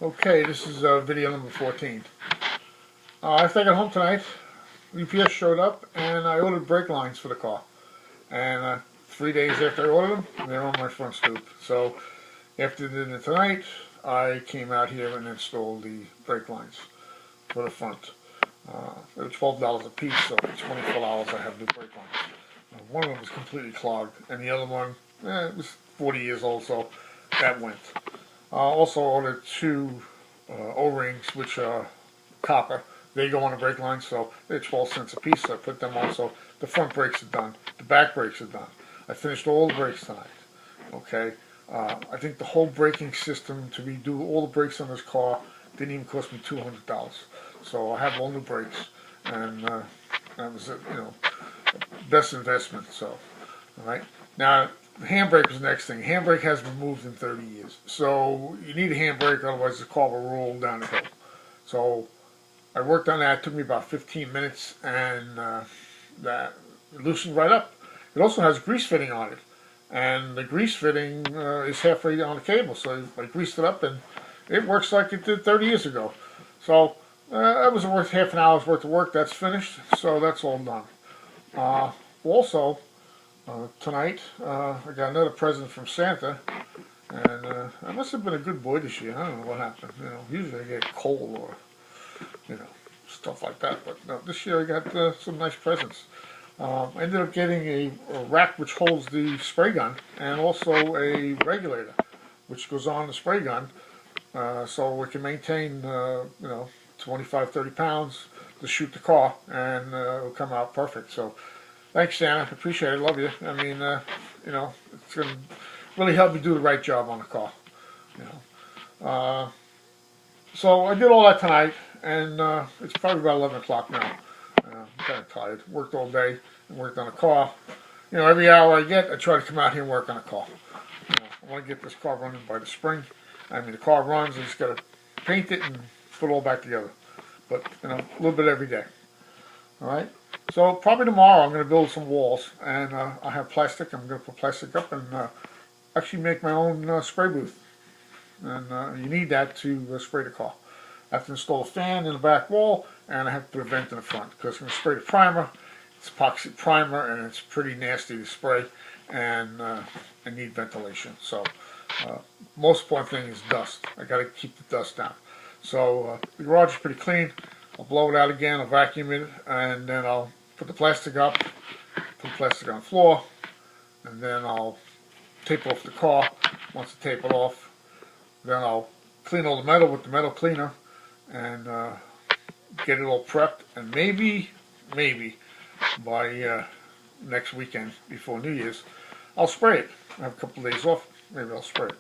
Okay, this is video number 14. After I got home tonight, UPS showed up and I ordered brake lines for the car. And 3 days after I ordered them, they're on my front stoop. So after dinner tonight, I came out here and installed the brake lines for the front. They were $12 a piece, so for $24 I have new brake lines. One of them was completely clogged, and the other one, it was 40 years old, so that went. Also ordered two O-rings, which are copper. They go on the brake line, so they're 12 cents a piece. So I put them on. So the front brakes are done. The back brakes are done. I finished all the brakes tonight. Okay. I think the whole braking system to redo all the brakes on this car didn't even cost me $200. So I have all new brakes, and that was best investment. So, all right. Now, the handbrake was the next thing. Handbrake hasn't been moved in 30 years. So you need a handbrake, otherwise the car will roll down the hill. So I worked on that. It took me about 15 minutes, and that loosened right up. It also has grease fitting on it. And the grease fitting is halfway on the cable. So I greased it up, and it works like it did 30 years ago. So that was worth half an hour's worth of work. That's finished. So that's all done. Also, tonight, I got another present from Santa, and I must have been a good boy this year. I don't know what happened. Usually I get coal or, stuff like that. But no, this year I got some nice presents. I ended up getting a rack which holds the spray gun, and also a regulator which goes on the spray gun, so we can maintain, 25, 30 pounds to shoot the car, and it'll come out perfect. So thanks, Santa. Appreciate it. Love you. I mean, it's going to really help me do the right job on the car. So I did all that tonight, and it's probably about 11 o'clock now. I'm kind of tired. Worked all day and worked on the car. Every hour I get, I try to come out here and work on the car. I want to get this car running by the spring. I mean, the car runs. I just got to paint it and put it all back together. But, a little bit every day. All right? So probably tomorrow I'm going to build some walls, and I have plastic. I'm going to put plastic up and actually make my own spray booth. And you need that to spray the car. I have to install a fan in the back wall, and I have to put a vent in the front because I'm going to spray the primer. It's epoxy primer, and it's pretty nasty to spray, and I need ventilation. So most important thing is dust. I got to keep the dust down. So the garage is pretty clean. I'll blow it out again. I'll vacuum it, and then I'll put the plastic up, put the plastic on the floor, and then I'll tape off the car. Once I tape it off, then I'll clean all the metal with the metal cleaner, and get it all prepped, and maybe by next weekend before New Year's, I'll spray it. I have a couple of days off, maybe I'll spray it.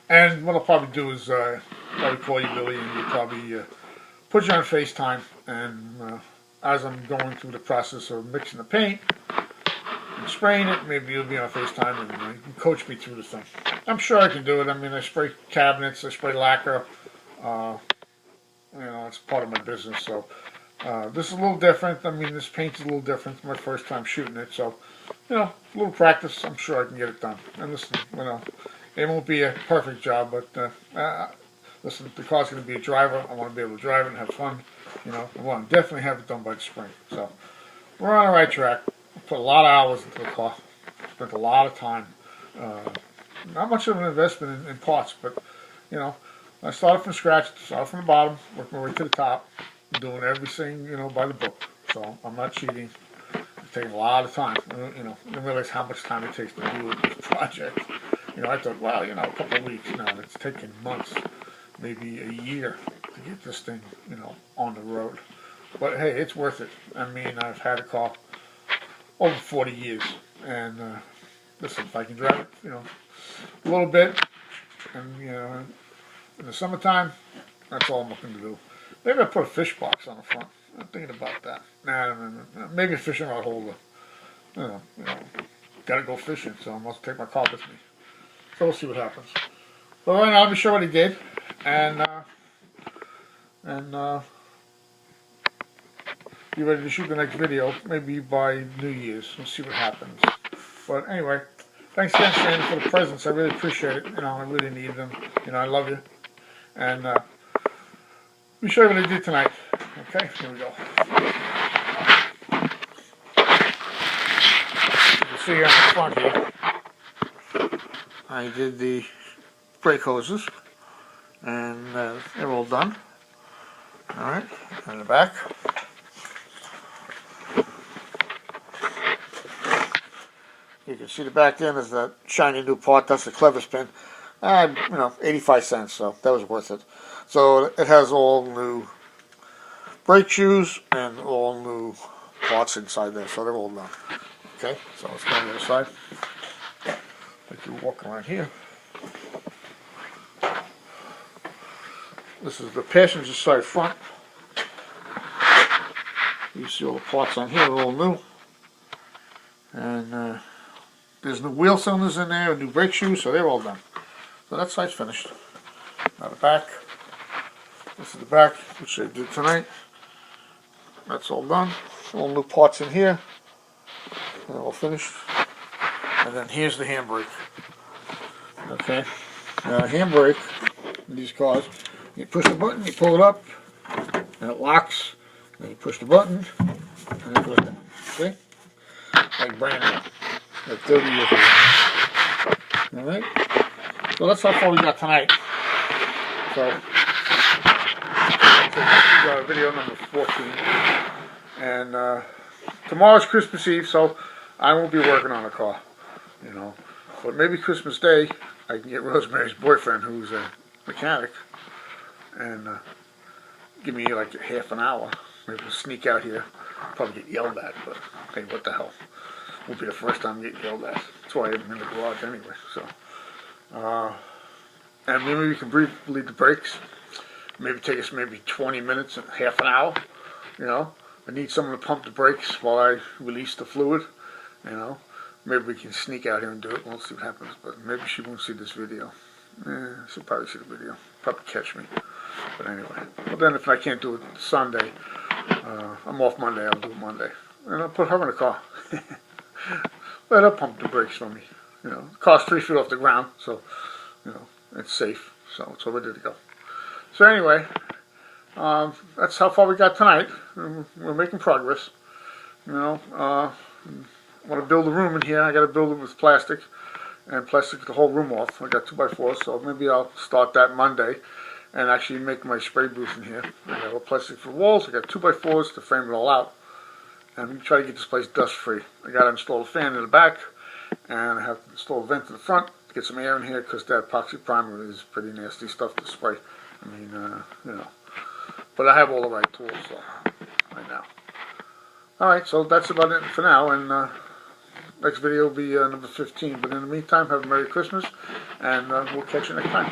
And what I'll probably do is probably call you, Billy, and you'll probably put you on FaceTime, and as I'm going through the process of mixing the paint and spraying it, maybe you'll be on FaceTime and you can coach me through the thing. I'm sure I can do it. I mean, I spray cabinets, I spray lacquer. It's part of my business. So this is a little different. I mean, this paint's a little different. It's my first time shooting it. So, a little practice, I'm sure I can get it done. And listen, it won't be a perfect job, but listen, the car's going to be a driver. I want to be able to drive it and have fun. I want to definitely have it done by the spring. So we're on the right track. I put a lot of hours into the car. Spent a lot of time. Not much of an investment in parts, but I started from scratch, started from the bottom, worked my way to the top, doing everything by the book. So I'm not cheating. It's taking a lot of time. I didn't realize how much time it takes to do this project. I thought, well, a couple of weeks. No, it's taken months, maybe a year to get this thing, on the road. But hey, it's worth it. I mean, I've had a car over 40 years, and listen, if I can drive it, a little bit, and in the summertime, that's all I'm looking to do. Maybe I'll put a fish box on the front. I'm thinking about that. Nah, maybe a fishing rod holder. Gotta go fishing, so I must take my car with me. So we'll see what happens. But right now, I'll be sure what he did, and be ready to shoot the next video, maybe by New Year's. We'll see what happens. But anyway, thanks again, Sandy, for the presents. I really appreciate it. I really need them. I love you. And let me show you what I did tonight. Okay, here we go. You can see here on the front here, I did the brake hoses, and they're all done. Alright, and the back. You can see the back end is that shiny new part. That's the clever spin. 85 cents, so that was worth it. So it has all new brake shoes and all new parts inside there, so they're all done. Okay, so let's go on the other side. Let you walk around here. This is the passenger side front. You see all the parts on here are all new. And there's new wheel cylinders in there, and new brake shoes, so they're all done. So that side's finished. Now the back. This is the back, which I did tonight. That's all done. All new parts in here. They're all finished. And then here's the handbrake. Okay. Now the handbrake in these cars, you push the button, you pull it up, and it locks. Then you push the button, and it goes down. See? Like brand new. Like 30 years ago. Alright? So that's how far we got tonight. So, this is video number 14. And tomorrow's Christmas Eve, so I won't be working on the car. You know. But maybe Christmas Day, I can get Rosemary's boyfriend, who's a mechanic, and give me like half an hour. Maybe we'll sneak out here. Probably get yelled at, but hey, what the hell. Won't be the first time I get yelled at. That's why I'm in the garage anyway. So, and maybe we can bleed the brakes. Maybe take us maybe 20 minutes, half an hour. You know, I need someone to pump the brakes while I release the fluid. You know, maybe we can sneak out here and do it. We'll see what happens. But maybe she won't see this video. She'll probably see the video. Probably catch me. But anyway, well then if I can't do it Sunday, I'm off Monday. I'll do it Monday, and I'll put her in the car. Let her pump the brakes for me. You know, the car's 3 feet off the ground, so you know it's safe. So it's all ready to go. So anyway, that's how far we got tonight. We're making progress. You know, I want to build a room in here. I got to build it with plastic, and plastic the whole room off. I got 2x4s, so maybe I'll start that Monday, and actually make my spray booth in here. I got all plastic for walls. I got 2x4s to frame it all out. And I'm going to try to get this place dust free. I got to install a fan in the back, and I have to install a vent in the front to get some air in here, because that epoxy primer is pretty nasty stuff to spray. I mean, you know. But I have all the right tools, so right now. Alright, so that's about it for now, and next video will be number 15. But in the meantime, have a Merry Christmas, and we'll catch you next time.